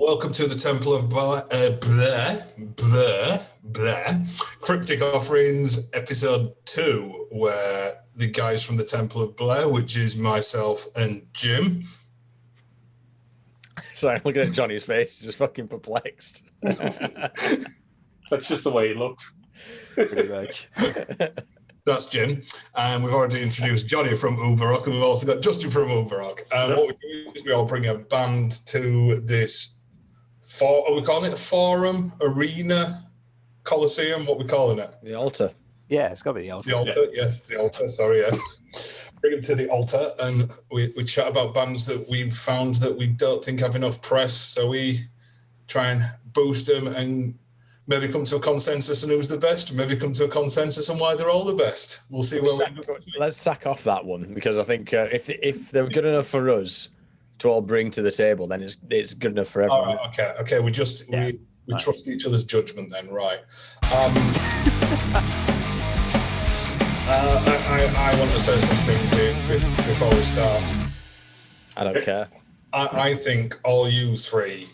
Welcome to the Temple of Bleh. Cryptic Offerings, episode 2, where the guys from the Temple of Bleh, which is myself and Jim. Sorry, I'm looking at Johnny's face. He's just fucking perplexed. That's just the way he looked. Pretty much. That's Jim. And we've already introduced Johnny from Uber Rock, and we've also got Justin from Uber Rock. What we do is we all bring a band to this, are we calling it a forum, arena, coliseum? What are we calling it? The altar. Yeah, it's got to be the altar. The altar, yes, the altar, sorry, yes. Bring them to the altar, and we chat about bands that we've found that we don't think have enough press, so we try and boost them and maybe come to a consensus on who's the best, maybe come to a consensus on why they're all the best. We'll see Let's sack off that one, because I think if they're good enough for us to all bring to the table, then it's good enough for everyone. All right, okay. We trust each other's judgment then, right? I want to say something before we start. I don't care. I think all you three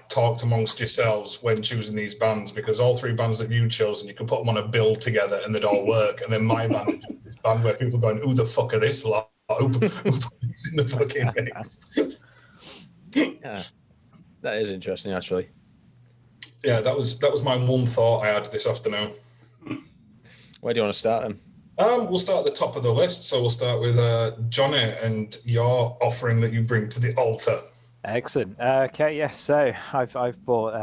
talked amongst yourselves when choosing these bands, because all three bands that you chose, and you could put them on a bill together and they'd all work. And then my band, band where people are going, "Who the fuck are this lot? Who put these in the fucking mix?" Yeah, that is interesting, actually. Yeah, that was my one thought I had this afternoon. Where do you want to start then? We'll start at the top of the list. So we'll start with Johnny and your offering that you bring to the altar. Excellent. Okay, yeah. So I've brought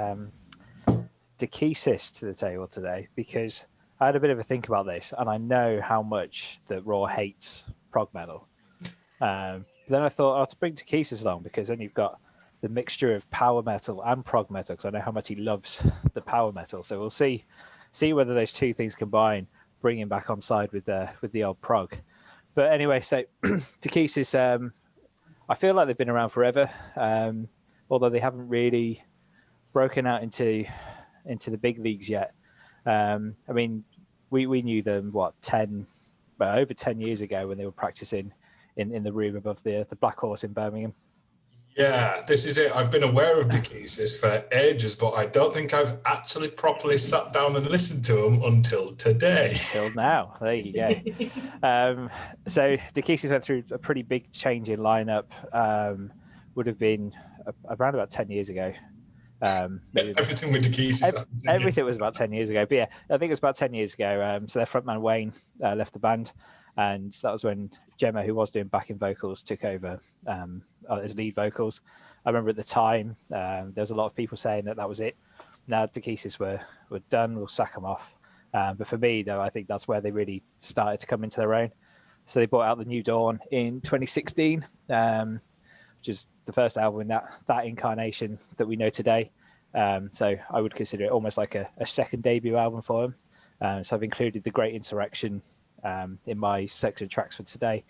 Dekesis to the table today because I had a bit of a think about this, and I know how much that Raw hates prog metal. Then I thought I'll bring Dekesis along, because then you've got the mixture of power metal and prog metal, because I know how much he loves the power metal. So we'll see whether those two things combine, bring him back on side with the old prog. But anyway, so Dekesis, I feel like they've been around forever, although they haven't really broken out into the big leagues yet. I mean, we knew them over 10 years ago when they were practicing in the room above the Black Horse in Birmingham. Yeah, this is it. I've been aware of Dekesis for ages, but I don't think I've actually properly sat down and listened to them until today. Until now. There you go. So Dekesis went through a pretty big change in lineup. Would have been around about 10 years ago. Everything with Dekesis. Everything was about 10 years ago. But yeah, I think it was about 10 years ago. So their frontman Wayne left the band. And that was when Gemma, who was doing backing vocals, took over as lead vocals. I remember at the time, there was a lot of people saying that was it. Now Dekesis were done, we'll sack them off. But for me, though, I think that's where they really started to come into their own. So they brought out the New Dawn in 2016, which is the first album in that incarnation that we know today. So I would consider it almost like a second debut album for them. So I've included The Great Insurrection in my section of tracks for today,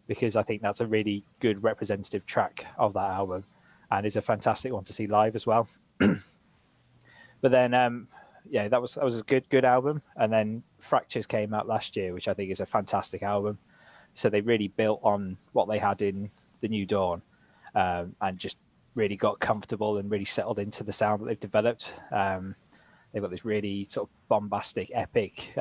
because I think that's a really good representative track of that album, and is a fantastic one to see live as well. But then, that was a good album. And then Fractures came out last year, which I think is a fantastic album. So they really built on what they had in the New Dawn, and just really got comfortable and really settled into the sound that they've developed. They've got this really sort of bombastic, epic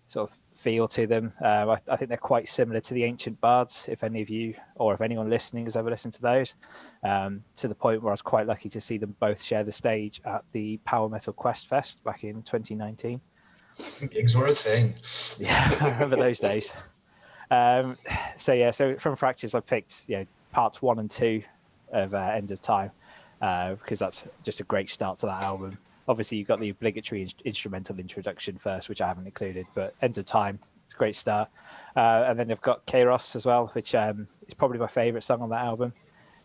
sort of feel to them. I think they're quite similar to the Ancient Bards, if any of you, or if anyone listening has ever listened to those, to the point where I was quite lucky to see them both share the stage at the Power Metal Quest Fest back in 2019. Gigs were a thing. Yeah, I remember those days. So from Fractures, I picked parts 1 and 2 of End of Time, because that's just a great start to that album. Obviously, you've got the obligatory instrumental introduction first, which I haven't included, but End of Time, it's a great start. And then they've got Kairos as well, which is probably my favourite song on that album.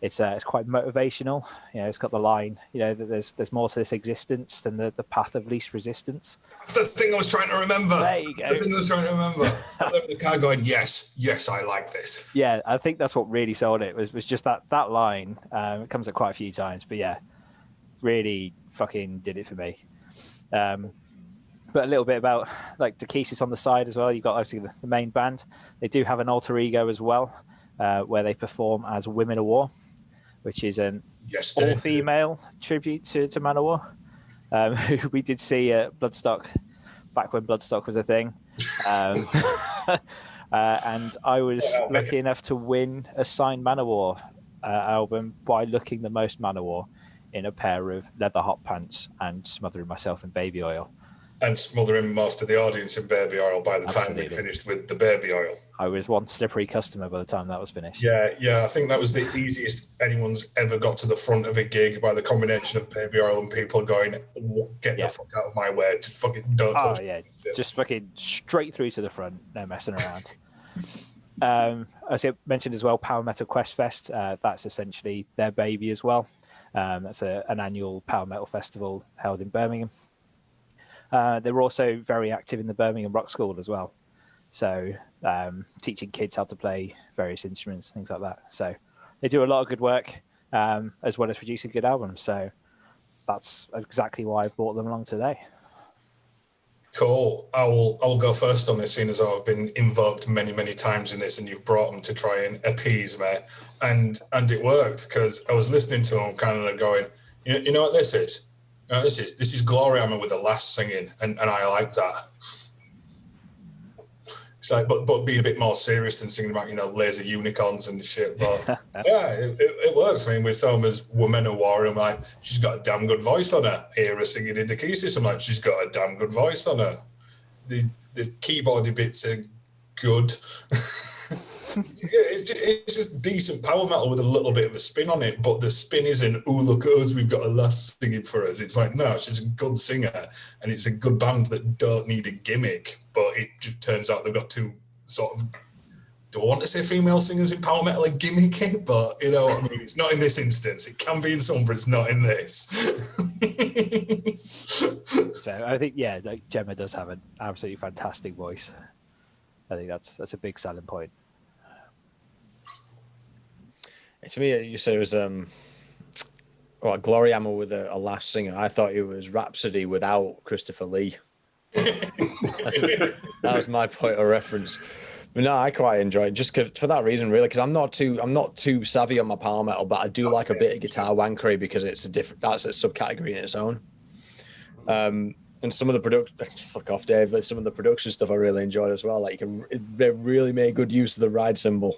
It's quite motivational. It's got the line, that there's more to this existence than the path of least resistance. That's the thing I was trying to remember. There you go. That's the thing I was trying to remember. So there in the car going, yes, I like this. Yeah, I think that's what really sold it, was just that line. It comes up quite a few times, but yeah, really fucking did it for me. But a little bit about Dekesis on the side as well. You've got obviously the main band. They do have an alter ego as well, where they perform as Women of War, which is an Yes, they do. all-female tribute to Manowar, who we did see at Bloodstock back when Bloodstock was a thing. And I was lucky enough to win a signed Manowar album by looking the most Manowar in a pair of leather hot pants and smothering myself in baby oil. And smothering most of the audience in baby oil by the time we Absolutely. finished with the baby oil. I was one slippery customer by the time that was finished. Yeah, I think that was the easiest anyone's ever got to the front of a gig, by the combination of baby oil and people going, get the fuck out of my way, just fucking don't touch yeah, just fucking straight through to the front, no messing around. As I mentioned as well, Power Metal Quest Fest, that's essentially their baby as well. That's an annual power metal festival held in Birmingham. They were also very active in the Birmingham Rock School as well. So teaching kids how to play various instruments, things like that. So they do a lot of good work, as well as producing good albums. So that's exactly why I brought them along today. Cool. I'll go first on this, seeing as I've been invoked many, many times in this, and you've brought them to try and appease me, and it worked, because I was listening to them, kind of going, you know what this is? This is Glory Hammer with the last singing, and I like that. It's like, but being a bit more serious than singing about, laser unicorns and shit. But yeah, it works. I mean, with Selma's Women of War, I'm like, she's got a damn good voice on her. Hear her singing into Kisses, I'm like, she's got a damn good voice on her. The keyboardy bits are good. It's just decent power metal with a little bit of a spin on it, but the spin isn't, oh, look at us, we've got a lass singing for us. It's like, no, she's a good singer, and it's a good band that don't need a gimmick, but it just turns out they've got two sort of, do I want to say female singers in power metal are gimmicky, but you know what I mean? It's not in this instance. It can be in some, but it's not in this. So I think, like Gemma does have an absolutely fantastic voice. I think that's a big selling point. To me, you said it was Glory Hammer with a last singer. I thought it was Rhapsody without Christopher Lee. That was my point of reference. But no, I quite enjoy it just for that reason, really, because I'm not too savvy on my power metal, but I do like a bit of guitar wankery because that's a subcategory in its own. And some of the production, fuck off, Dave. But some of the production stuff I really enjoyed as well. Like they really made good use of the ride cymbal.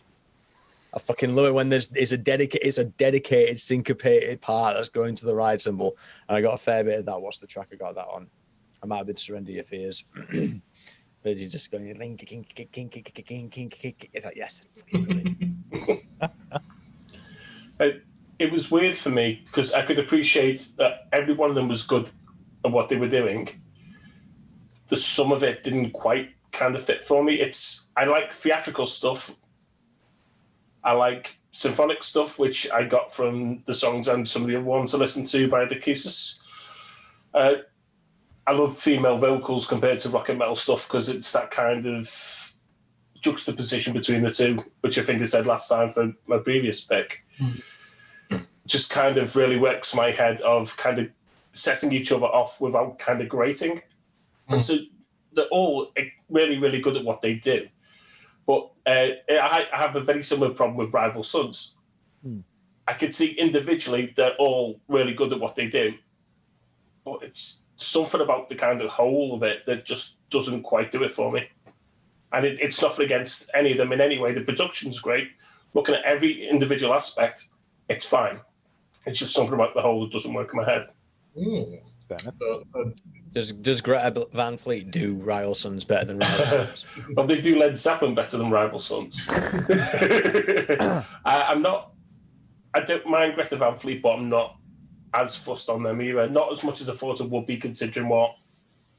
I fucking love it when it's a dedicated syncopated part that's going to the ride cymbal, and I got a fair bit of that. What's the track I got that on? I might have been Surrender Your Fears, but he's just going it's like, yes. It was weird for me because I could appreciate that every one of them was good at what they were doing. Some of it didn't quite kind of fit for me. I like theatrical stuff. I like symphonic stuff, which I got from the songs and some of the other ones I listened to by the Kisses. I love female vocals compared to rock and metal stuff because it's that kind of juxtaposition between the two, which I think I said last time for my previous pick. Just kind of really works my head of kind of setting each other off without kind of grating. And so they're all really, really good at what they do. But I have a very similar problem with Rival Sons. I could see individually they're all really good at what they do, but it's something about the kind of whole of it that just doesn't quite do it for me. And it's nothing against any of them in any way. The production's great. Looking at every individual aspect, it's fine. It's just something about the whole that doesn't work in my head. Does Greta Van Fleet do Rival Sons better than Rival Sons? Well, they do Led Zeppelin better than Rival Sons. I don't mind Greta Van Fleet, but I'm not as fussed on them either. Not as much as I thought I would be, considering what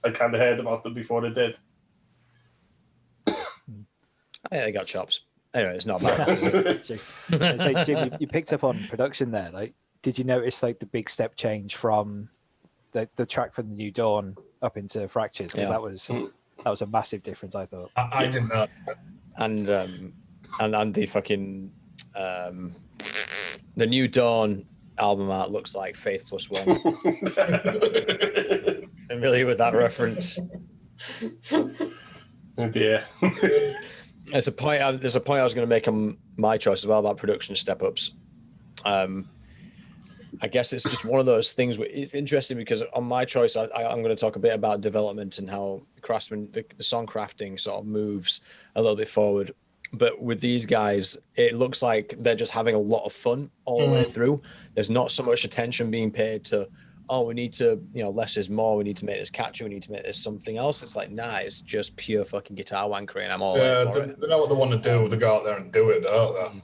I kind of heard about them before I did. Yeah, they got chops. Anyway, it's not bad. So, Jim, you picked up on production there. Like, did you notice like the big step change from the track from the New Dawn up into Fractures? Because that was a massive difference, I thought. I didn't know. And the fucking the New Dawn album art looks like Faith Plus One. Familiar with that reference? Oh dear. There's a point I was going to make on my choice as well about production step ups. I guess it's just one of those things where it's interesting because on my choice, I'm going to talk a bit about development and how the song crafting sort of moves a little bit forward. But with these guys, it looks like they're just having a lot of fun all the way through. There's not so much attention being paid to, oh, we need to, less is more. We need to make this catchy. We need to make this something else. It's like, nah, it's just pure fucking guitar wankery, and I'm all in for it. They know what they want to do. They go out there and do it, don't they?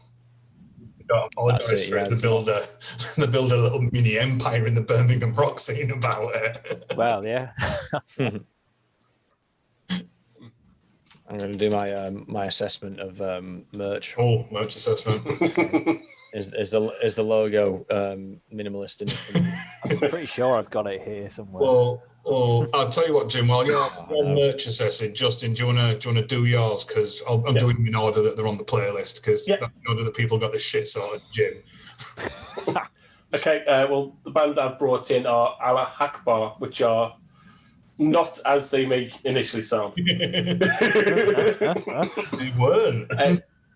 They don't apologise for it. They build a little mini empire in the Birmingham rock scene about it. Well, yeah. I'm going to do my assessment of merch. Oh, merch assessment. Is the logo minimalist? I'm pretty sure I've got it here somewhere. Well, I'll tell you what, Jim. While you're merch assessing, Justin, do you want to do yours? Because I'm doing them in order that they're on the playlist. Because that's the order that people got this shit sorted, Jim. Okay. Well, the band I've brought in are Allah Akbar, which are not as they may initially sound. They weren't.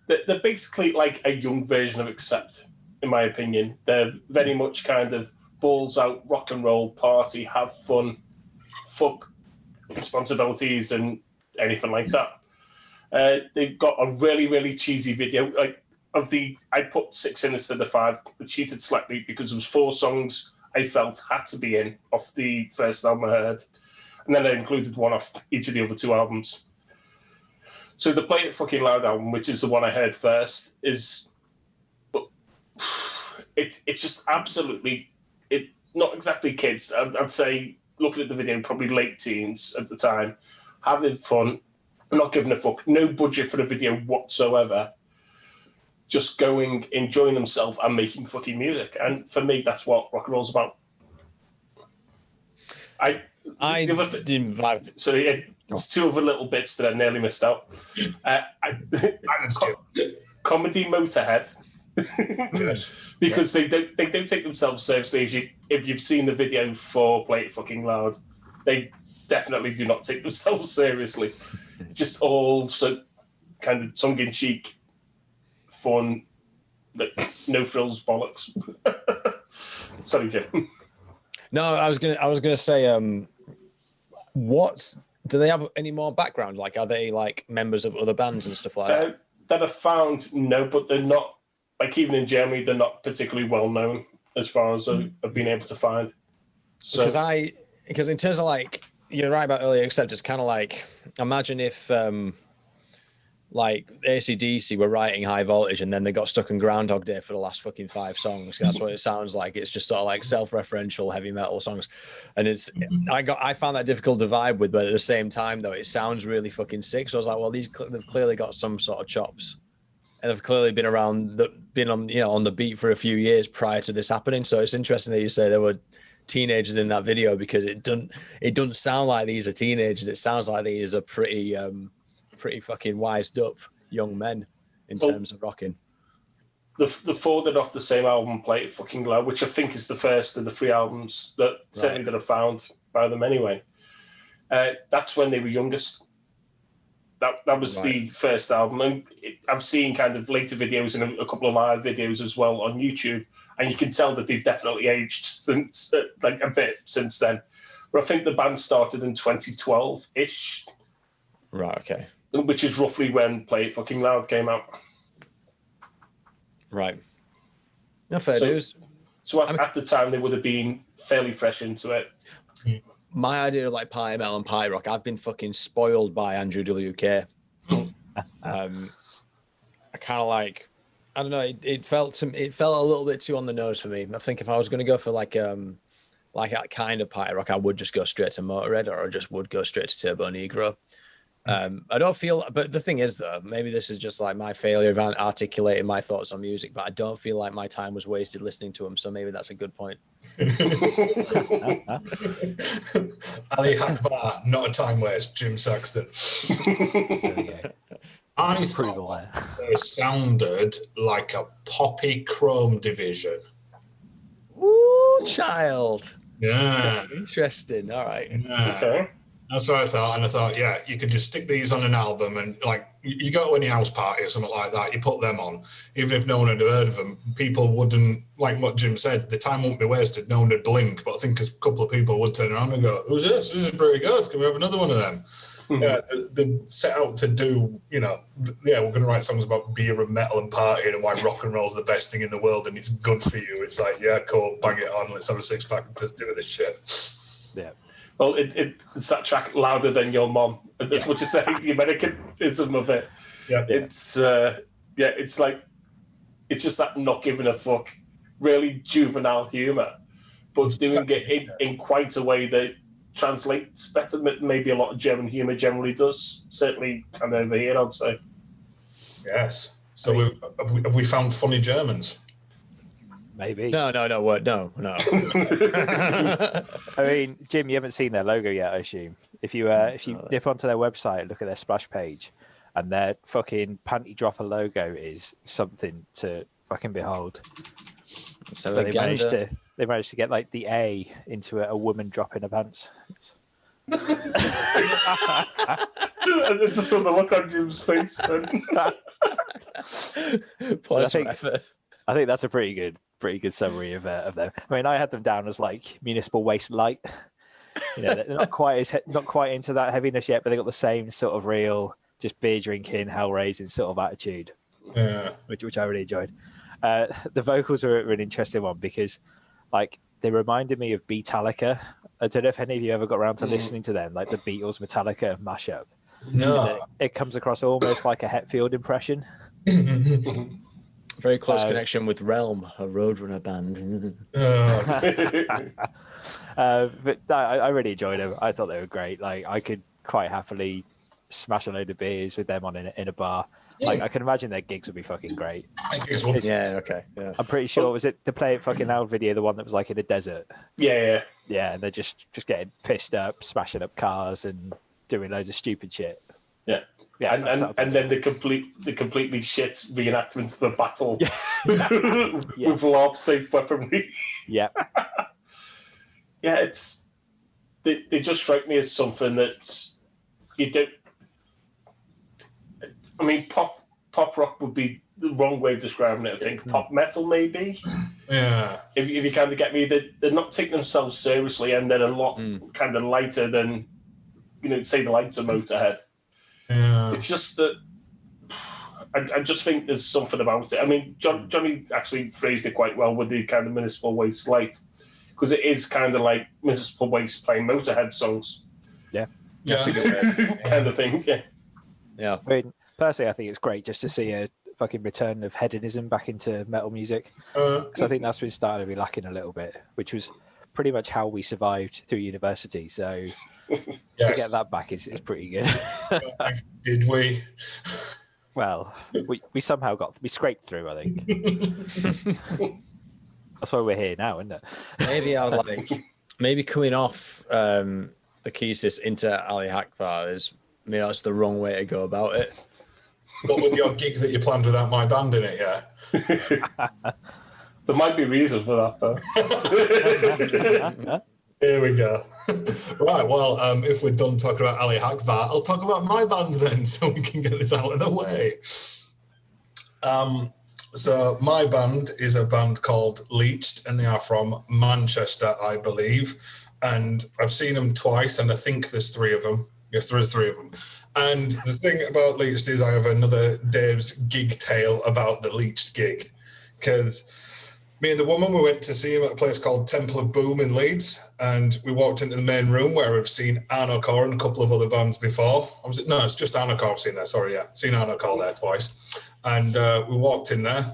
They're basically like a young version of Accept, in my opinion. They're very much kind of balls out, rock and roll, party, have fun, fuck responsibilities and anything like that. They've got a really, really cheesy video. I put 6 in instead of 5. I cheated slightly because there was 4 songs I felt had to be in off the first album I heard. And then I included one off each of the other 2 albums. So the Play It Fucking Loud album, which is the one I heard first, it's just absolutely, not exactly kids. I'd say, looking at the video, probably late teens at the time, having fun, not giving a fuck, no budget for the video whatsoever, just going, enjoying themselves and making fucking music. And for me, that's what rock and roll's about. I didn't vibe. So it's 2 other little bits that I nearly missed out. Comedy Motorhead. Because they don't take themselves seriously. If you've seen the video for Play It Fucking Loud, they definitely do not take themselves seriously. Just all so kind of tongue-in-cheek, fun, no frills bollocks. Sorry, Jim. No, I was gonna say, do they have any more background? Like, are they like members of other bands and stuff like that? That I found, no, but they're not. Like, even in Germany, they're not particularly well known as far as I've been able to find. So, because in terms of, like, you're right about earlier, except it's kind of like, imagine if like AC/DC were writing High Voltage and then they got stuck in Groundhog Day for the last fucking 5 songs. That's what it sounds like. It's just sort of like self-referential heavy metal songs, and I found that difficult to vibe with, but at the same time though, it sounds really fucking sick. So I was like, well, they've clearly got some sort of chops, and they've clearly been on the beat for a few years prior to this happening. So it's interesting that you say there were teenagers in that video, because it doesn't sound like these are teenagers. It sounds like these are pretty fucking wised up young men in terms of rocking. The 4 that off the same album, Play It Fucking Loud, which I think is the first of the 3 albums certainly that I found by them anyway. That's when they were youngest. That was the first album, and I've seen kind of later videos and a couple of live videos as well on YouTube, and you can tell that they've definitely aged since like a bit since then. But I think the band started in 2012-ish. Right. Okay. Which is roughly when Play It Fucking Loud came out. Right. No, fair dues. So at the time, they would have been fairly fresh into it. My idea of like pie metal and pie rock, I've been fucking spoiled by Andrew WK. I kind of like, I don't know, it felt a little bit too on the nose for me. I think if I was going to go for like that kind of pie rock, I would just go straight to Motorhead, or I just would go straight to Turbo Negro. I don't feel, but the thing is though, maybe this is just like my failure of articulating my thoughts on music, but I don't feel like my time was wasted listening to them, so maybe that's a good point. Ali Akbar, not a time waste. Jim Saxton. I thought they sounded like a Poppy Chrome Division. Ooh, child. Yeah. Interesting. All right. Yeah. Okay. That's what I thought, and I thought, yeah, you could just stick these on an album, and like you go to any house party or something like that, you put them on, even if no one had heard of them, people wouldn't, like what Jim said, the time won't be wasted, no one would blink, but I think a couple of people would turn around and go, who's this? This is pretty good. Can we have another one of them? Yeah, they set out to do, we're going to write songs about beer and metal and partying and why rock and roll's the best thing in the world and it's good for you. It's like, yeah, cool, bang it on, let's have a 6-pack and let's do this shit. Yeah. Well, it's that track Louder Than Your Mom, as much as the Americanism of it. Yeah. It's like, it's just that not giving a fuck, really juvenile humour, but doing it in quite a way that translates better than maybe a lot of German humour generally does. Certainly kind of over here, I'd say. Yes. So have we found funny Germans? Maybe. No. I mean, Jim, you haven't seen their logo yet, I assume. If you dip onto their website, look at their splash page, and their fucking panty dropper logo is something to fucking behold. So they managed to get like the A into a woman dropping her pants. I just saw the look on Jim's face. I think that's a pretty good summary of them. I mean, I had them down as like municipal waste light. They're not quite into that heaviness yet, but they got the same sort of real, just beer drinking, hell raising sort of attitude. Yeah, which I really enjoyed. The vocals are an interesting one because, like, they reminded me of Beatallica. I don't know if any of you ever got around to listening to them, like the Beatles Metallica mashup. No, it comes across almost like a Hetfield impression. Very close connection with Realm, a Roadrunner band. But I really enjoyed them. I thought they were great. Like, I could quite happily smash a load of beers with them on in a bar. Yeah. Like, I can imagine their gigs would be fucking great. Yeah, okay. Yeah. I'm pretty sure, was it the Play It Fucking Loud video, the one that was like in a desert? Yeah. Yeah, and they're just getting pissed up, smashing up cars and doing loads of stupid shit. Yeah. Yeah, and then the completely shit reenactment of a battle with LARP safe weaponry. Yeah. Yeah, they just strike me as something that you don't. I mean, pop rock would be the wrong way of describing it. I think pop metal maybe. Yeah. If you kind of get me, they're not taking themselves seriously, and they're a lot kind of lighter than say the likes of Motorhead. Yeah. It's just that I just think there's something about it. I mean, Johnny actually phrased it quite well with the kind of Municipal Waste light, because it is kind of like Municipal Waste playing Motorhead songs. Yeah. That's a good way. Kind of thing. Yeah. Yeah. I mean, personally, I think it's great just to see a fucking return of hedonism back into metal music, because I think that's been starting to be lacking a little bit, which was pretty much how we survived through university. So to get that back is pretty good. Did we? Well, we somehow scraped through, I think. That's why we're here now, isn't it? Maybe I'll maybe coming off the Keysys into Ali Akbar is maybe that's the wrong way to go about it. But with your gig that you planned without my band in it, yeah. There might be a reason for that, though. Here we go. Right, well, if we're done talking about Ali Akbar, I'll talk about my band then, so we can get this out of the way. So my band is a band called Leached, and they are from Manchester, I believe. And I've seen them twice, and I think there's 3 of them. Yes, there is 3 of them. And the thing about Leached is I have another Dave's gig tale about the Leached gig. Because me and the woman, we went to see him at a place called Temple of Boom in Leeds. And we walked into the main room where I've seen Arno Core and a couple of other bands before. No, it's just Arno Core I've seen there. Sorry, yeah. Seen Arno Core there twice. And we walked in there,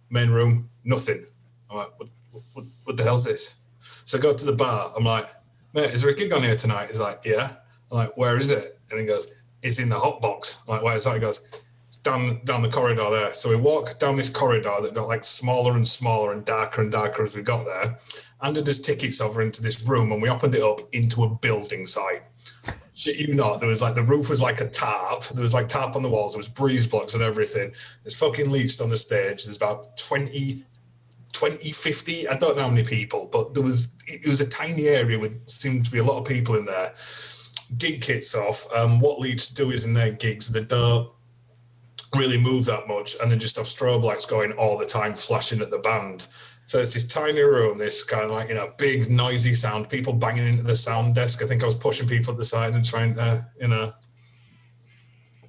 main room, nothing. I'm like, what the hell's this? So I go to the bar. I'm like, mate, is there a gig on here tonight? He's like, yeah. I'm like, where is it? And he goes, it's in the hot box. I'm like, where is that? He goes, it's down the corridor there. So we walk down this corridor that got like smaller and smaller and darker as we got there. Handed us tickets over into this room, and we opened it up into a building site. Shit you not, there was like, the roof was like a tarp. There was like tarp on the walls. There was breeze blocks and everything. There's fucking Leached on the stage. There's about 20, 50, I don't know how many people, but it was a tiny area with seemed to be a lot of people in there. Gig kits off. What Leached do is in their gigs, they don't really move that much, and then just have strobe lights going all the time, flashing at the band. So it's this tiny room, this kind of like, you know, big noisy sound, people banging into the sound desk. I think I was pushing people at the side and trying to,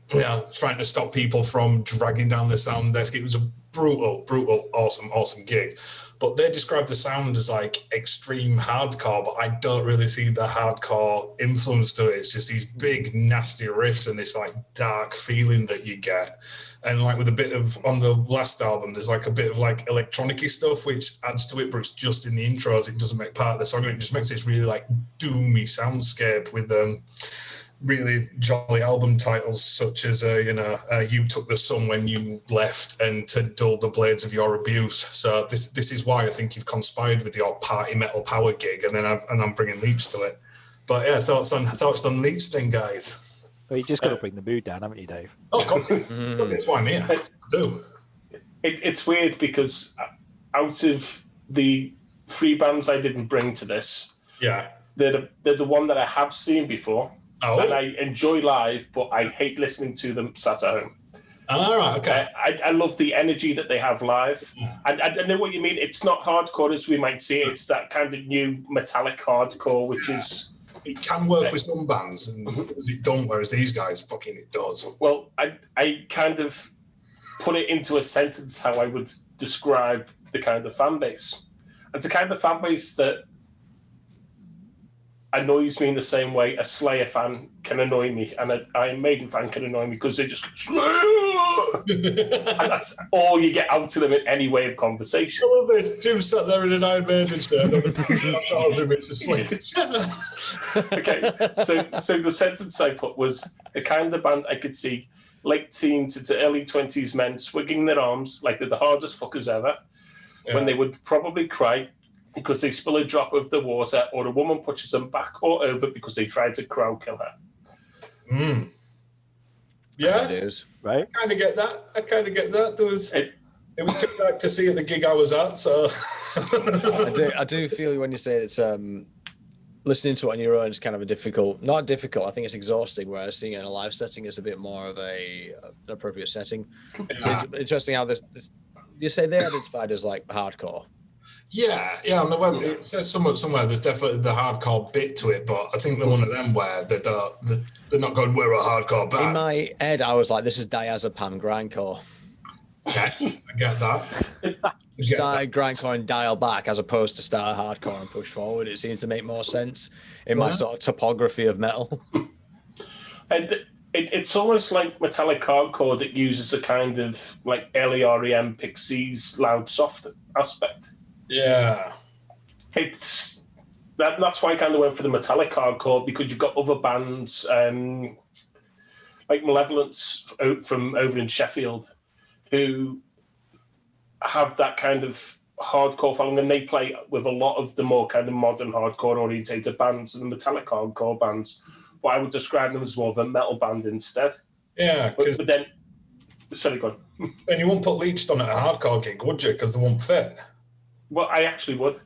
trying to stop people from dragging down the sound desk. It was a brutal, awesome gig. But they describe the sound as like extreme hardcore, but I don't really see the hardcore influence to it. It's just these big, nasty riffs and this like dark feeling that you get. And like with a bit of, on the last album, there's like a bit of like electronic-y stuff, which adds to it, but it's just in the intros. It doesn't make part of the song. It just makes this really like doomy soundscape with really jolly album titles such as You Took the Sun When You Left and To Dull the Blades of Your Abuse. So this is why I think you've conspired with your party metal power gig, and then I'm bringing Leech to it. But yeah, thoughts on Leech then, guys? Well, you just got to bring the mood down, haven't you, Dave? Oh God, that's why I'm here. Do it's weird because out of the 3 bands I didn't bring to this, they're the one that I have seen before. Oh. And I enjoy live, but I hate listening to them sat at home. All right, okay. I love the energy that they have live. I know what you mean. It's not hardcore as we might see it. It's that kind of new metallic hardcore, which is... It can work with some bands, and it don't, whereas these guys, fucking it does. Well, I kind of put it into a sentence how I would describe the kind of fan base. It's a kind of fan base that annoys me in the same way a Slayer fan can annoy me, and an Iron Maiden fan can annoy me because they just and that's all you get out of them in any way of conversation. I love this. Jim sat there in an Iron Maiden shirt. It's asleep. Okay, so the sentence I put was the kind of band I could see late teens into early 20s men swigging their arms like they're the hardest fuckers ever, when they would probably cry because they spill a drop of the water, or a woman pushes them back or over because they tried to crowd kill her. Yeah, right. I kind of get that. It was too dark to see at the gig I was at, so I do feel when you say it's listening to it on your own is kind of not difficult. I think it's exhausting. Whereas seeing it in a live setting is a bit more of an appropriate setting. It's interesting how this you say they're identified as like hardcore. Yeah, on the web it says somewhere there's definitely the hardcore bit to it, but I think they're one of them where they're not going, we're a hardcore band. In my head, I was like, this is diazepam grindcore. Yes, I get that. Start grindcore and dial back as opposed to start hardcore and push forward. It seems to make more sense in my sort of topography of metal. And it's almost like metallic hardcore that uses a kind of like early REM Pixies loud soft aspect. Yeah. It's that's why I kind of went for the metallic hardcore, because you've got other bands like Malevolence from over in Sheffield who have that kind of hardcore following, and they play with a lot of the more kind of modern hardcore orientated bands and the metallic hardcore bands. But I would describe them as more of a metal band instead. Yeah, but then, sorry, go on. And you wouldn't put Leech on at a hardcore gig, would you? Because they won't fit. Well, I actually would.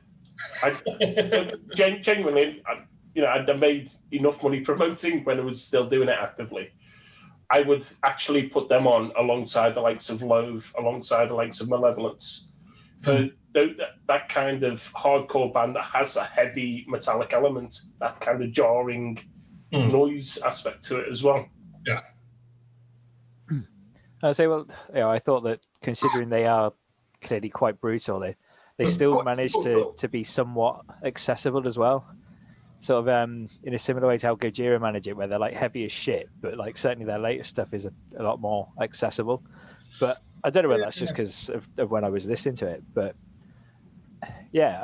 Genuinely, I'd made enough money promoting when I was still doing it actively. I would actually put them on alongside the likes of Loathe, alongside the likes of Malevolence, for that kind of hardcore band that has a heavy metallic element, that kind of jarring noise aspect to it as well. Yeah. I say, well, I thought that considering they are clearly quite brutal, they still managed to be somewhat accessible as well. Sort of in a similar way to how Gojira manage it, where they're like heavy as shit, but like certainly their latest stuff is a lot more accessible. But I don't know whether that's just because of when I was listening to it. But yeah,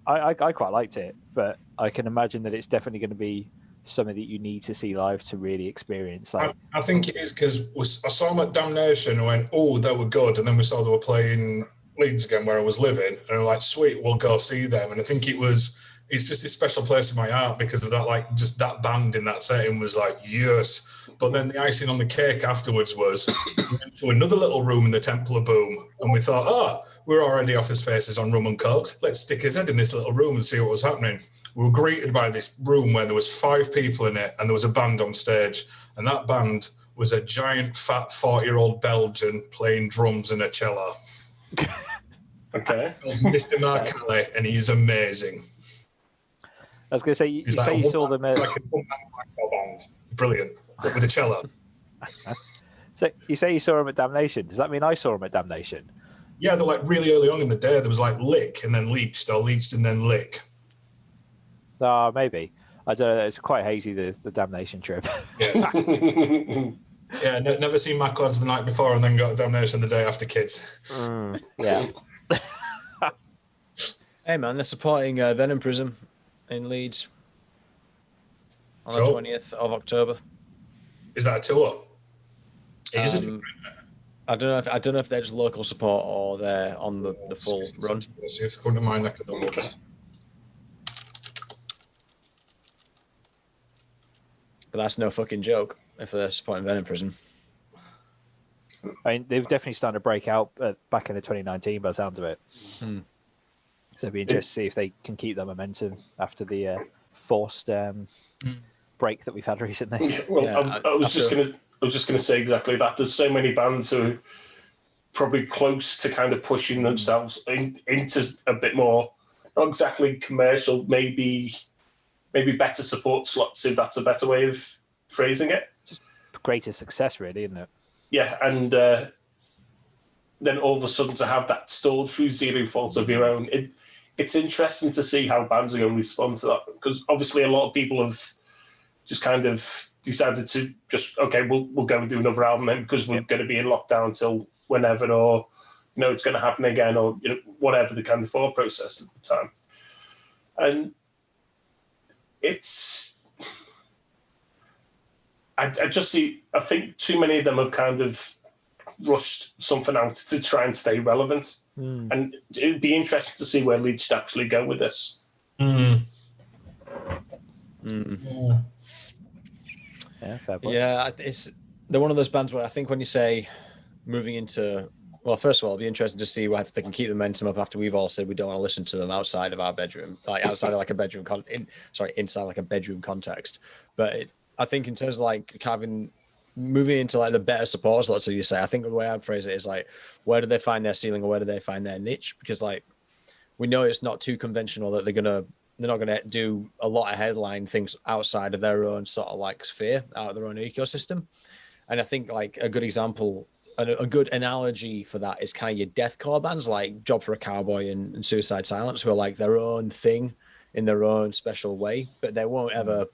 I quite liked it, but I can imagine that it's definitely going to be something that you need to see live to really experience. Like, I think it is, because I saw them at Damnation and went, oh, they were good, and then we saw they were playing Leeds again where I was living, and I'm like, sweet, we'll go see them. And I think it's just this special place in my heart because of that, like, just that band in that setting was like, yes. But then the icing on the cake afterwards was we went to another little room in the Temple of Boom, and we thought, we're already off his faces on rum and cokes. Let's stick his head in this little room and see what was happening. We were greeted by this room where there was 5 people in it, and there was a band on stage, and that band was a giant, fat 40-year-old Belgian playing drums and a cello. Okay. Called Mr. Markelli, and he's amazing. I was going to say, you say you saw them. It's like a band. Brilliant, but with a cello. So you say you saw them at Damnation. Does that mean I saw them at Damnation? Yeah, they're like really early on in the day. There was like Lick and then Leached, or Leached and then Lick. Maybe. I don't know. It's quite hazy, the Damnation trip. Yes. Yeah, never seen my clubs the night before and then got Damnation the day after kids. Yeah. Hey man, they're supporting Venom Prism in Leeds on the Cool. 20th of October. Is that a tour? It is a tour. I don't know if they're just local support or they're on the full run. See if it's coming to my neck of the woods. But that's no fucking joke if they're supporting Venom Prism. I mean, they've definitely started to break out back into 2019 by the sounds of it. So it'd be interesting to see if they can keep that momentum after the forced break that we've had recently. Well, Yeah, I was just gonna say exactly that. There's so many bands who are probably close to kind of pushing themselves into a bit more, not exactly commercial, maybe better support slots, if that's a better way of phrasing it. Just greater success, really, isn't it? Yeah, and then all of a sudden to have that stalled through zero fault of your own, it's interesting to see how bands are going to respond to that, because obviously a lot of people have just kind of decided to just, okay, we'll go and do another album then because we're going to be in lockdown until whenever, or it's going to happen again, or whatever the kind of thought process at the time. And I think too many of them have kind of rushed something out to try and stay relevant. And it'd be interesting to see where Leeds actually go with this. Yeah, fair point. Yeah, they're one of those bands where I think when you say moving into, well, first of all, it'll be interesting to see if they can keep the momentum up after we've all said we don't want to listen to them outside of our bedroom, like outside of like a bedroom inside like a bedroom context. But I think in terms of like moving into like the better support slots, as you say, I think the way I'd phrase it is like, where do they find their ceiling or where do they find their niche? Because like we know it's not too conventional that they're not gonna do a lot of headline things outside of their own sort of like sphere, out of their own ecosystem. And I think like a good example, a good analogy for that is kind of your deathcore bands like Job for a Cowboy and Suicide Silence, who are like their own thing in their own special way, but they won't ever,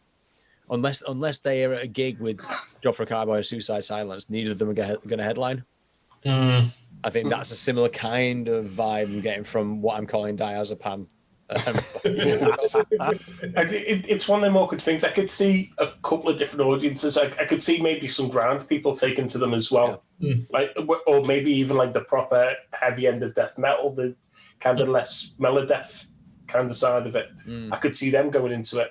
unless they are at a gig with Job for a Cowboy or Suicide Silence, neither of them are going to headline. I think that's a similar kind of vibe I'm getting from what I'm calling Diazepam. It's one of them awkward things. I could see a couple of different audiences. I could see maybe some grand people taken to them as well, like, or maybe even like the proper heavy end of death metal, the kind of less melodeath kind of side of it. I could see them going into it.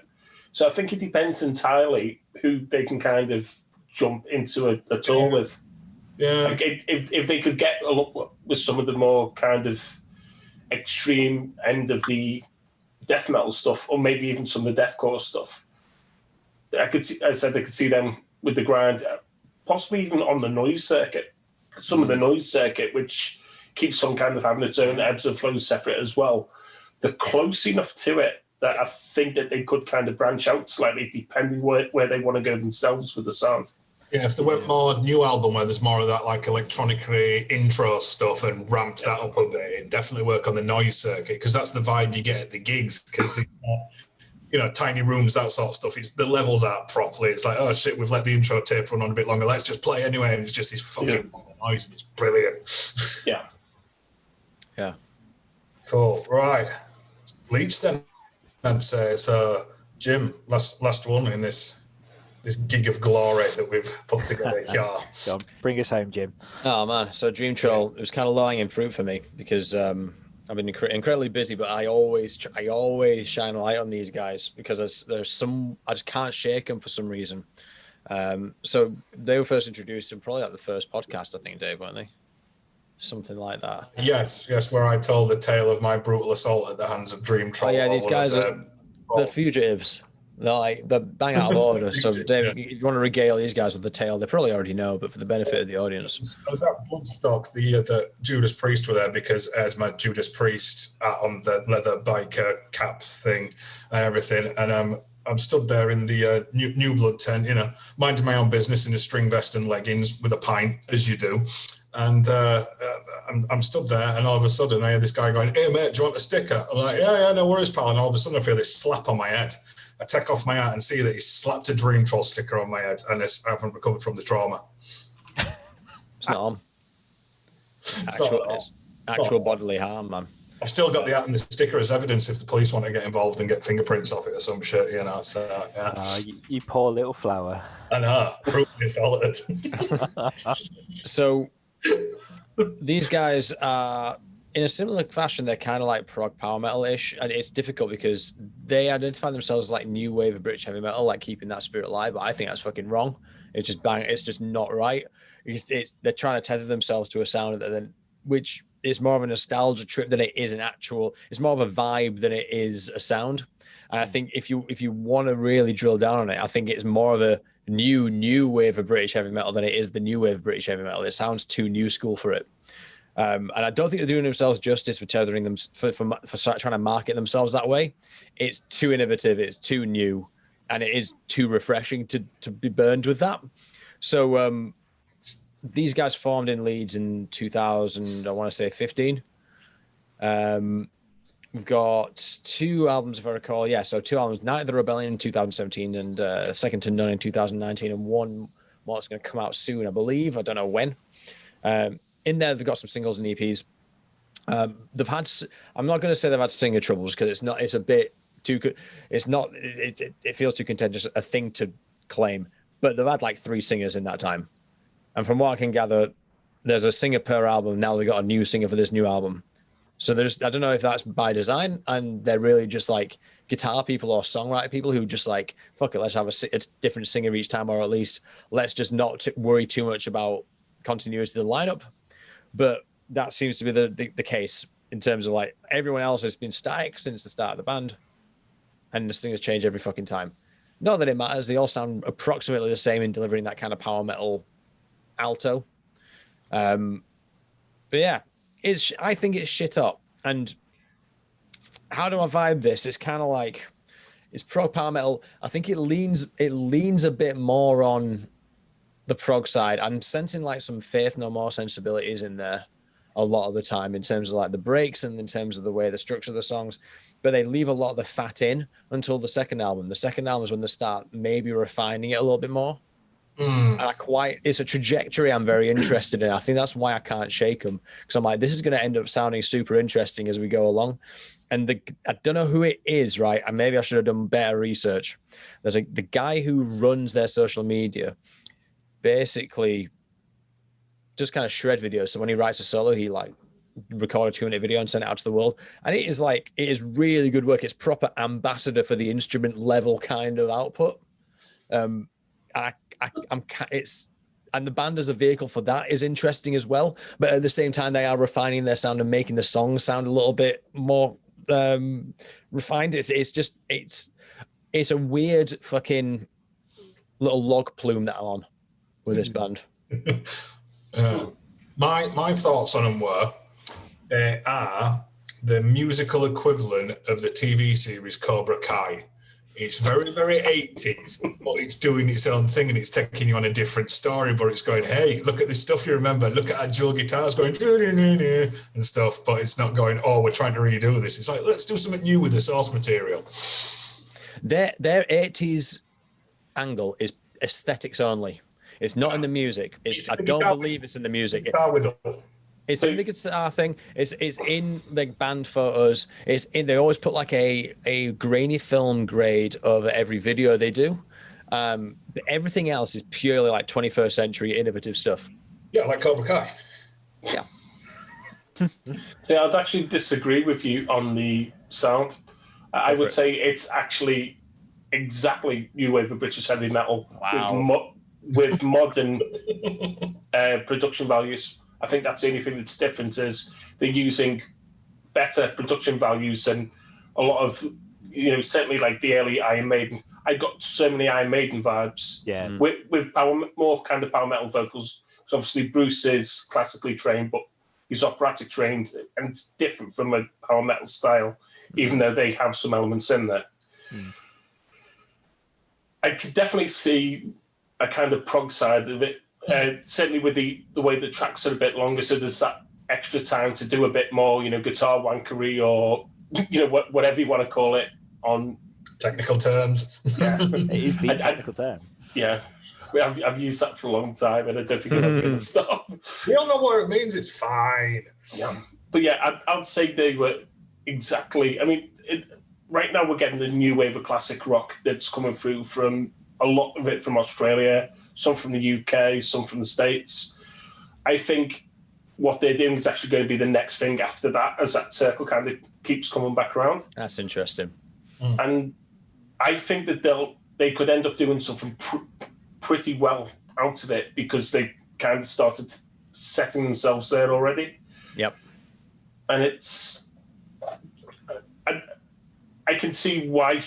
So I think it depends entirely who they can kind of jump into a tour with. Yeah. Like if they could get a look with some of the more kind of extreme end of the death metal stuff, or maybe even some of the deathcore stuff, I could see them with the grind, possibly even on the noise circuit. Some of the noise circuit, which keeps on kind of having its own ebbs and flows separate as well. They're close enough to it that I think that they could kind of branch out slightly depending where they want to go themselves with the sound. Yeah, if they went more new album where there's more of that like electronically intro stuff and ramped that up a bit, it'd definitely work on the noise circuit, because that's the vibe you get at the gigs, because tiny rooms, that sort of stuff. The levels aren't properly. It's like, oh shit, we've let the intro tape run on a bit longer. Let's just play anyway, and it's just this fucking noise, and it's brilliant. Yeah. Cool. Right. Leech then, I'd say. So, Jim, last one in this gig of glory that we've put together here. Go on, bring us home, Jim. Oh man, so Dream Troll, it was kind of low-hanging fruit for me because I've been incredibly busy, but I always shine a light on these guys because there's some, I just can't shake them for some reason. So they were first introduced in probably like the first podcast, I think, Dave, weren't they? Something like that. Yes, where I told the tale of my brutal assault at the hands of Dream Troll. Oh yeah, these guys are the Fugitives. They're like they're bang out of order. So, Dave, Yeah. if you want to regale these guys with the tale, they probably already know, but for the benefit of the audience, I was at Bloodstock the year that Judas Priest were there because I had my Judas Priest on the leather biker cap thing and everything. And I'm stood there in the New Blood tent, you know, minding my own business in a string vest and leggings with a pint, as you do. And I'm stood there, and all of a sudden I hear this guy going, "Hey mate, do you want a sticker?" I'm like, "Yeah, no worries, pal." And all of a sudden I feel this slap on my head. I take off my hat and see that he slapped a Dream Troll sticker on my head, and I haven't recovered from the trauma. it's not on. It's Actual not. bodily harm, man. I've still got the hat and the sticker as evidence if the police want to get involved and get fingerprints off it or some shit, you know. So, yeah. You poor little flower. I know, proven it's solid. So these guys are in a similar fashion. They're kind of like prog power metal-ish, and it's difficult because they identify themselves as like new wave of British heavy metal, like keeping that spirit alive. But I think that's fucking wrong. It's just bang. It's just not right. They're trying to tether themselves to a sound that then, which is more of a nostalgia trip than it is an actual. It's more of a vibe than it is a sound. And I think if you want to really drill down on it, I think it's more of a new wave of British heavy metal than it is the new wave of British heavy metal. It sounds too new school for it. And I don't think they're doing themselves justice for tethering them for trying to market themselves that way. It's too innovative, it's too new, and it is too refreshing to be burned with that. So these guys formed in Leeds in 2000, I want to say 15. We've got 2 albums, if I recall. Yeah, so 2 albums: Night of the Rebellion in 2017 and Second to None in 2019, and one more that's going to come out soon, I believe. I don't know when. In there, they've got some singles and EPs. They've had. I'm not going to say they've had singer troubles because it's not. It's a bit too good. It's not. It feels too contentious a thing to claim. But they've had like 3 singers in that time, and from what I can gather, there's a singer per album. Now they've got a new singer for this new album. So there's. I don't know if that's by design, and they're really just like guitar people or songwriter people who just like, fuck it, let's have a different singer each time, or at least let's just not worry too much about continuity of the lineup. But that seems to be the case in terms of like everyone else has been static since the start of the band, and this thing has changed every fucking time. Not that it matters; they all sound approximately the same in delivering that kind of power metal alto. But yeah, I think it's shit up. And how do I vibe this? It's kind of like it's prog power metal. I think it leans a bit more on the prog side. I'm sensing like some Faith No More sensibilities in there a lot of the time in terms of like the breaks and in terms of the way the structure of the songs, but they leave a lot of the fat in until the second album. The second album is when they start maybe refining it a little bit more. And it's a trajectory I'm very interested in. I think that's why I can't shake them, because I'm like, this is going to end up sounding super interesting as we go along. And I don't know who it is, right? And maybe I should have done better research. There's the guy who runs their social media basically just kind of shred videos. So when he writes a solo, he like record a 2-minute video and send it out to the world. And it is really good work. It's proper ambassador for the instrument level kind of output. And the band as a vehicle for that is interesting as well. But at the same time, they are refining their sound and making the songs sound a little bit more refined. It's a weird fucking little log plume that I'm on with this band. My thoughts on them were they are the musical equivalent of the TV series Cobra Kai. It's very, very 80s, but it's doing its own thing and it's taking you on a different story, but it's going, hey, look at this stuff you remember. Look at our dual guitars going and stuff, but it's not going, oh, we're trying to redo this. It's like, let's do something new with the source material. Their 80s angle is aesthetics only. It's not in the music. I don't believe it's in the music. It's in the guitar thing. It's in the band photos. They always put like a grainy film grade over every video they do. But everything else is purely like 21st century innovative stuff. Yeah, like Cobra Kai. Yeah. See, I'd actually disagree with you on the sound. I would say it's actually exactly new wave of British heavy metal. Wow. With modern production values. I think that's the only thing that's different is they're using better production values than a lot of, certainly like the early Iron Maiden. I got so many Iron Maiden vibes. Yeah. With more kind of power metal vocals. So obviously Bruce is classically trained, but he's operatic trained, and it's different from a power metal style, even though they have some elements in there. I could definitely see a kind of prog side of it, certainly with the way the tracks are a bit longer, so there's that extra time to do a bit more, guitar wankery or, whatever you want to call it on technical terms. Yeah. It is the technical term. Yeah. I've used that for a long time, and I don't think I'm ever going to stop. We all know what it means. It's fine. Yeah. But yeah, I'd say they were exactly. I mean, right now we're getting the new wave of classic rock that's coming through from a lot of it from Australia, some from the UK, some from the States. I think what they're doing is actually going to be the next thing after that, as that circle kind of keeps coming back around. That's interesting. And I think that they could end up doing something pretty well out of it, because they kind of started setting themselves there already. Yep. And it's... I can see why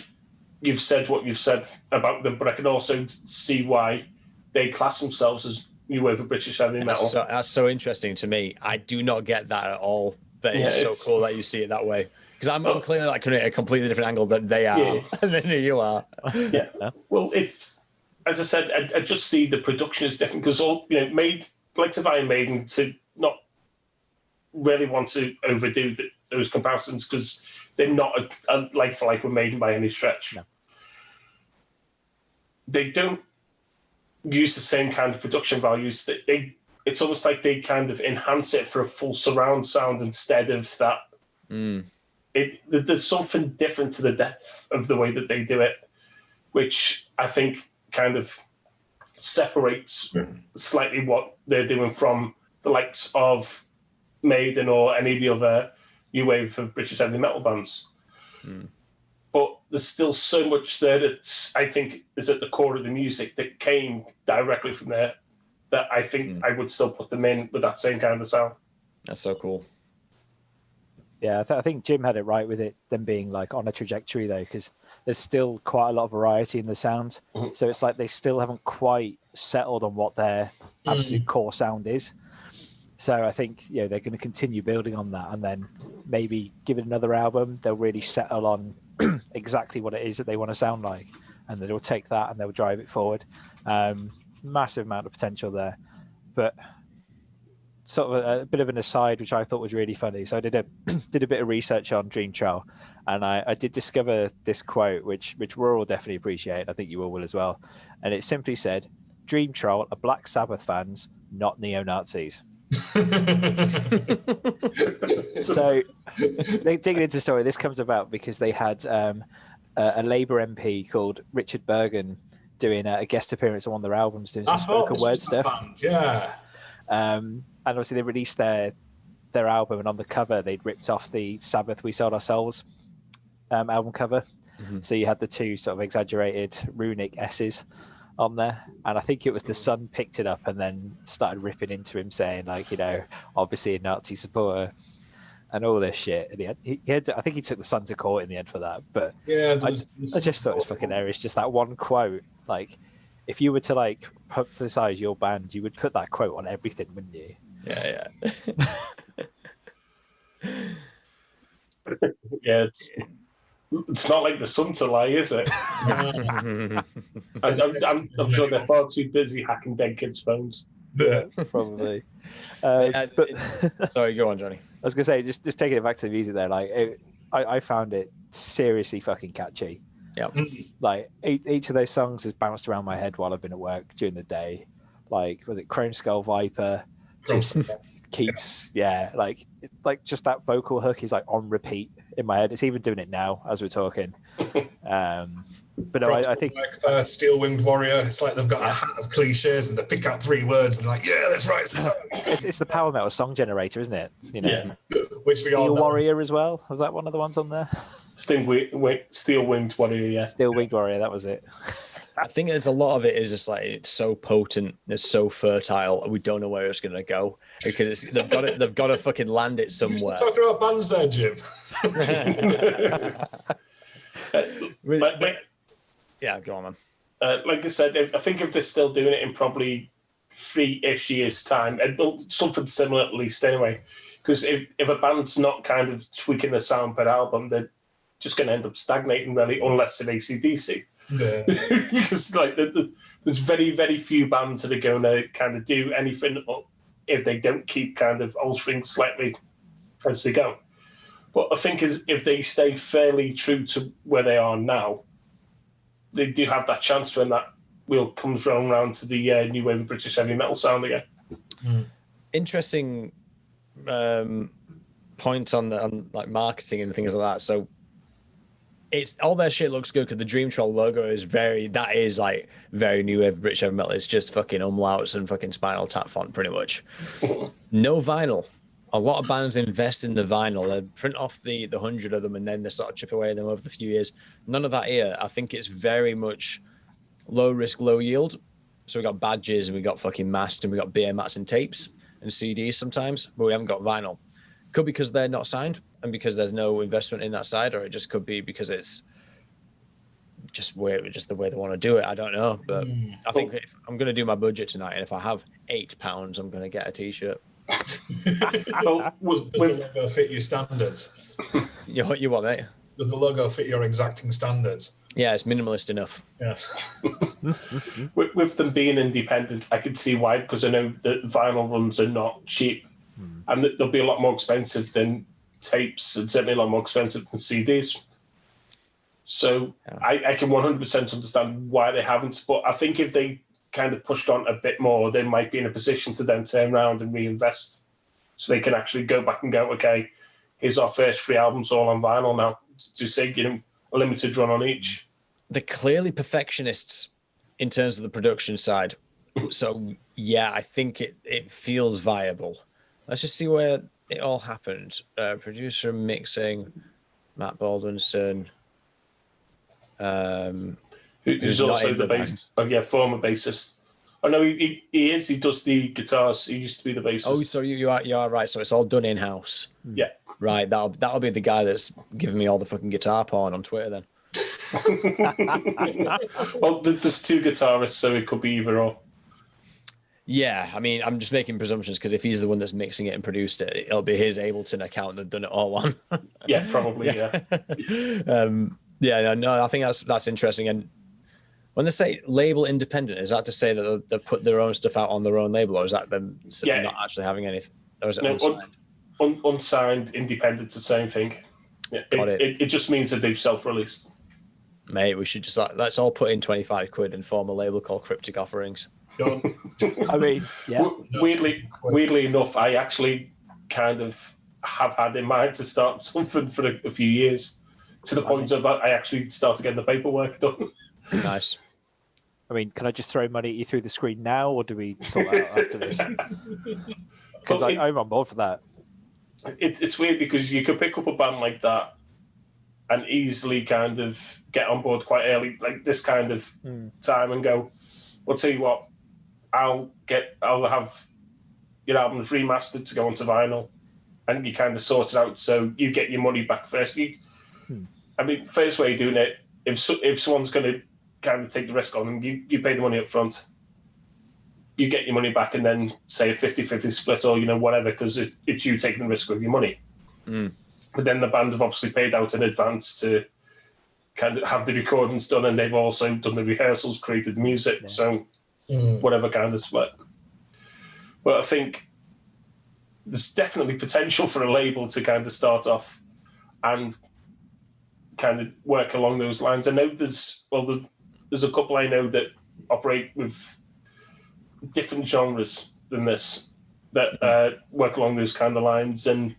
you've said what you've said about them, but I can also see why they class themselves as new wave of British heavy metal. That's so interesting to me. I do not get that at all, but it's so cool that you see it that way. Because I'm clearly like a completely different angle than they are, than you are. Yeah. Well, it's, as I said, I just see the production is different, because all likes of Iron Maiden, to not really want to overdo those comparisons, because they're not a like for like with Maiden by any stretch. No. They don't use the same kind of production values. It's almost like they kind of enhance it for a full surround sound instead of that. There's something different to the depth of the way that they do it, which I think kind of separates slightly what they're doing from the likes of Maiden or any of the other new wave of British heavy metal bands. But there's still so much there that I think is at the core of the music that came directly from there, that I think I would still put them in with that same kind of sound. That's so cool. Yeah, I think Jim had it right with it, them being like on a trajectory though, because there's still quite a lot of variety in the sound. So it's like they still haven't quite settled on what their absolute core sound is. So I think they're going to continue building on that, and then maybe give it another album. They'll really settle on exactly what it is that they want to sound like, and then they'll take that and they'll drive it forward. Massive amount of potential there. But sort of a bit of an aside, which I thought was really funny. So I did a bit of research on Dream Trial, and I did discover this quote, which we'll all definitely appreciate. I think you all will as well. And it simply said, "Dream Trial are Black Sabbath fans, not neo-Nazis." So digging into the story, this comes about because they had a Labour MP called Richard Bergen doing a guest appearance on one of their albums, doing some spoken word stuff. And obviously they released their album, and on the cover they'd ripped off the Sabbath We Sold Ourselves album cover. So you had the two sort of exaggerated runic S's on there, and I think it was the Sun picked it up and then started ripping into him, saying like, obviously a Nazi supporter and all this shit. And he had I think he took the Sun to court in the end for that. But I just thought it was fucking hilarious. Just that one quote. Like, if you were to like publicize your band, you would put that quote on everything, wouldn't you? Yeah. Yeah, it's not like the Sun to lie, is it? I'm sure they're far too busy hacking dead kids' phones. Probably. Sorry, go on, Johnny. I was gonna say, just taking it back to the music there, like I found it seriously fucking catchy. Yeah. Like each of those songs has bounced around my head while I've been at work during the day. Like, was it Chrome Skull Viper? Just keeps like just that vocal hook is like on repeat in my head. It's even doing it now as we're talking. But no, I think like Steel Winged Warrior, it's like they've got a hat of cliches and they pick out three words and like, yeah, that's right. It's the power metal song generator, isn't it? Which we Steel all know. Warrior as well. Was that one of the ones on there? Steel Winged Warrior, yeah. Steel Winged Warrior, that was it. I think it's a lot of it is just like it's so potent, it's so fertile, we don't know where it's gonna go because they've got to fucking land it somewhere. You're talking about bands there, Jim. Yeah, go on, man. Like I said, I think if they're still doing it in probably 3-ish years' time, and something similar at least anyway, because if a band's not kind of tweaking the sound per album, they're just going to end up stagnating really, unless they're AC/DC. Yeah. Because there's very, very few bands that are going to kind of do anything if they don't keep kind of altering slightly as they go. But I think if they stay fairly true to where they are now, they do have that chance when that wheel comes round to the new wave of British heavy metal sound again. Interesting point on like marketing and things like that. So it's all their shit looks good because the Dream Troll logo is very new wave of British heavy metal. It's just fucking umlauts and fucking Spinal Tap font pretty much. No vinyl. A lot of bands invest in the vinyl. They print off the 100 of them and then they sort of chip away at them over the few years. None of that here. I think it's very much low risk, low yield. So we got badges and we got fucking masks and we got beer mats and tapes and CDs sometimes, but we haven't got vinyl. Could be because they're not signed and because there's no investment in that side, or it just could be because it's just the way they want to do it. I don't know, but I think if I'm going to do my budget tonight, and if I have £8, I'm going to get a t-shirt. Well, Does the logo fit your standards? You what, mate? Does the logo fit your exacting standards? Yeah, it's minimalist enough. Yeah. with them being independent, I could see why, because I know that vinyl runs are not cheap, and that they'll be a lot more expensive than tapes, and certainly a lot more expensive than CDs. So I can 100% understand why they haven't, but I think if they kind of pushed on a bit more, they might be in a position to then turn around and reinvest, so they can actually go back and go, okay, here's our first 3 albums all on vinyl now, to say, a limited run on each. They're clearly perfectionists in terms of the production side. So yeah, I think it feels viable. Let's just see where it all happened. Producer mixing, Matt Baldwinson. Who's also the bass? Oh yeah, former bassist. Oh no, he is. He does the guitars. He used to be the bassist. Oh, so you are right. So it's all done in house. Yeah. Right. That'll be the guy that's giving me all the fucking guitar porn on Twitter then. Well, there's 2 guitarists, so it could be either or. Yeah, I mean, I'm just making presumptions because if he's the one that's mixing it and produced it, it'll be his Ableton account that's done it all on. Yeah, probably. Yeah. No, I think that's interesting. And when they say label independent, is that to say that they've put their own stuff out on their own label, or is that them not actually having anything? Or is it unsigned? Unsigned, independent, the same thing. Yeah, it just means that they've self-released. Mate, we should just let's all put in 25 quid and form a label called Cryptic Offerings. I mean, yeah. Weirdly enough, I actually kind of have had in mind to start something for a few years, to the point of I actually started getting the paperwork done. Nice. I mean, can I just throw money at you through the screen now, or do we sort that out after this? Because I'm on board for that. It's weird because you could pick up a band like that and easily kind of get on board quite early, like this kind of time, and go, "I'll tell you what, I'll have your albums remastered to go onto vinyl," and you kind of sort it out so you get your money back first. I mean, first way of doing it, if someone's going to kind of take the risk on them, you pay the money up front, you get your money back, and then say a 50-50 split or whatever, because it's you taking the risk with your money. But then the band have obviously paid out in advance to kind of have the recordings done, and they've also done the rehearsals, created the music, so whatever kind of split. But I think there's definitely potential for a label to kind of start off and kind of work along those lines. I know there's a couple I know that operate with different genres than this, that work along those kind of lines, and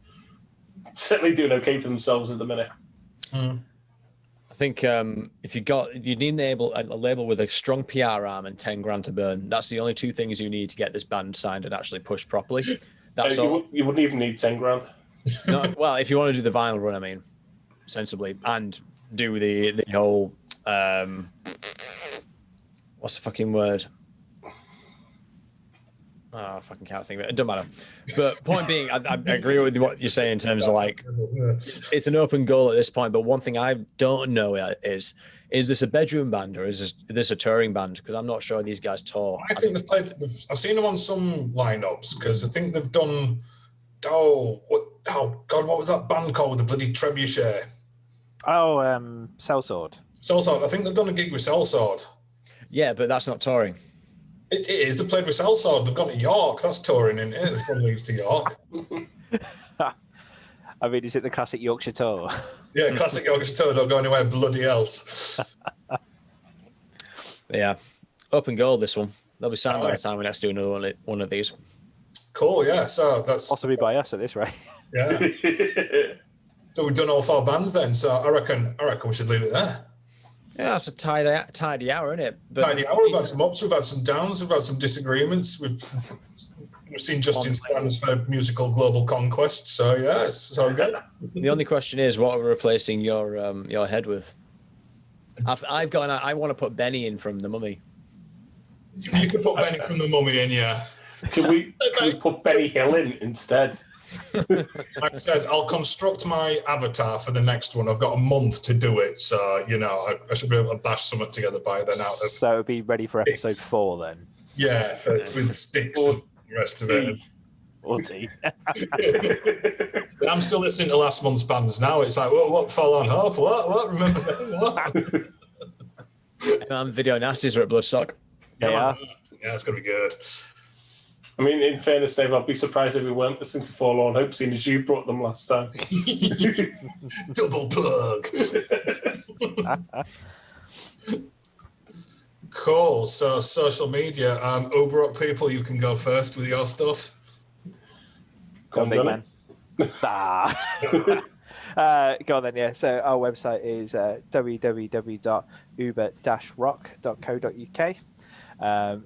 certainly doing okay for themselves at the minute. I think if you need a label with a strong PR arm and 10 grand to burn. That's the only 2 things you need to get this band signed and actually pushed properly. That's all. You wouldn't even need 10 grand. No, well, if you want to do the vinyl run, I mean, sensibly, and do the whole what's the fucking word? Oh, I fucking can't think of it. It doesn't matter. But point being, I agree with what you're saying in terms of like, it's an open goal at this point. But one thing I don't know is this a bedroom band or is this a touring band? Because I'm not sure these guys tour. I think I've seen them on some lineups because I think they've done. Oh God, what was that band called with the bloody trebuchet? Oh, Sellsword. Sellsword. I think they've done a gig with Sellsword. Yeah, but that's not touring. It is. They played with Sellsword. They've gone to York. That's touring, isn't it? They've gone leagues to York. I mean, is it the classic Yorkshire tour? Yeah, classic Yorkshire tour. Don't go anywhere bloody else. Yeah, open goal this one. They'll be signed by the time we next do another one of these. Cool. Yeah. So that's Possibly by us at this rate. yeah. So we've done all 4 bands then. So I reckon we should leave it there. Yeah, it's a tidy hour, isn't it? But Tidy hour. We've had some ups, we've had some downs, we've had some disagreements. We've seen Justin's plans for musical global conquest. So yeah, it's all good. The only question is, what are we replacing your head with? I want to put Benny in from The Mummy. You could put Benny from The Mummy in, yeah. Can we put Benny Hill in instead? Like I said, I'll construct my avatar for the next one. I've got a month to do it, so I should be able to bash something together by then. So it'll be ready for episode 4 then. Yeah, with sticks and the rest of it. Or tea. I'm still listening to last month's bands now. It's like, what? Fall on Hope? What? Remember that? What? Video Nasties are at Bloodstock. Yeah, it's gonna be good. I mean, in fairness, Dave, I'll be surprised if we weren't listening to Forlorn Hope, seeing as you brought them last time. Double plug. Cool. So social media, Uber Rock people, you can go first with your stuff. Go on, big man. Go on then, yeah. So our website is www.uber-rock.co.uk.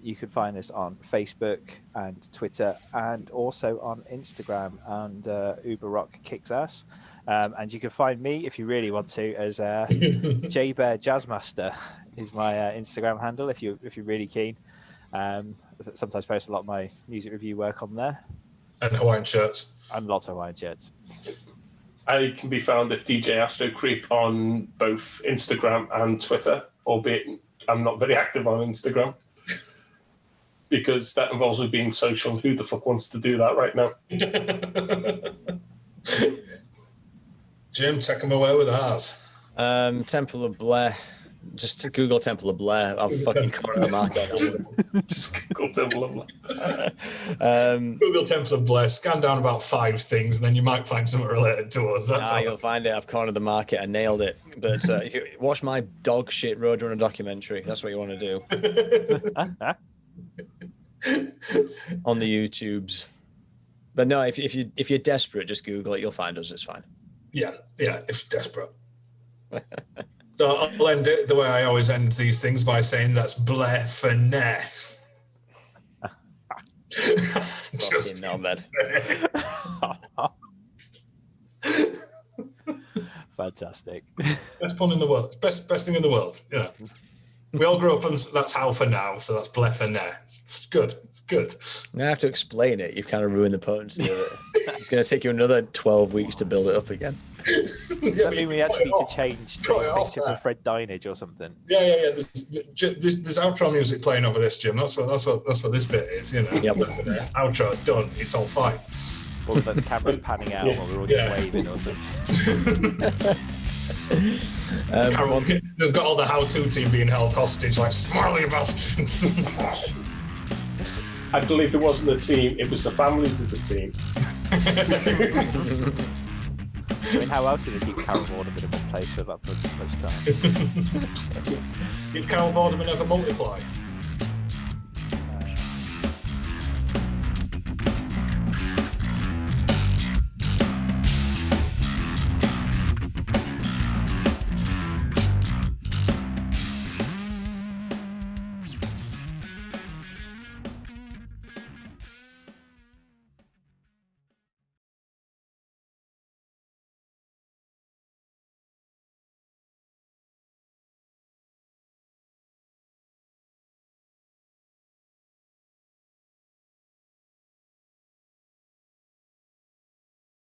You can find us on Facebook and Twitter and also on Instagram, and Uber Rock Kicks Ass. And you can find me, if you really want to, as J Bear Jazzmaster is my Instagram handle if you're really keen. Sometimes post a lot of my music review work on there. And Hawaiian shirts. And lots of Hawaiian shirts. I can be found at DJ Astro Creep on both Instagram and Twitter, albeit I'm not very active on Instagram because that involves me being social. Who the fuck wants to do that right now? Jim, take them away with ours. Temple of Bleh. Just Google Temple of Bleh. I'll fucking corner the market. Just Google Temple of Bleh. Google Temple of Bleh, scan down about 5 things, and then you might find something related to us. That's how you'll find it. I've cornered the market. I nailed it. But if you watch my dog shit Roadrunner documentary, that's what you want to do. On the YouTubes. But no, if you're desperate, just Google it. You'll find us. It's fine. Yeah, if you're desperate. So I'll end it the way I always end these things by saying that's Bleh for nah. Just Fantastic. Best pun in the world. Best thing in the world. Yeah. We all grew up and that's how for now, so that's Bleh for nah. It's good. It's good. I have to explain it. You've kind of ruined the potency of it. It's going to take you another 12 weeks to build it up again. Does that mean we actually need to change the picture for Fred Dinage or something? Yeah. There's outro music playing over this, Jim. That's what this bit is, you know. Yep. Outro done. It's all fine. Or like the camera's panning out while we're all just waving or something. Carol, they've got all the how-to team being held hostage, like smarly bastards. I believe it wasn't the team; it was the families of the team. I mean, how else did they keep Carol Vorderman in one place for that much time? Did Carol Vorderman ever multiply?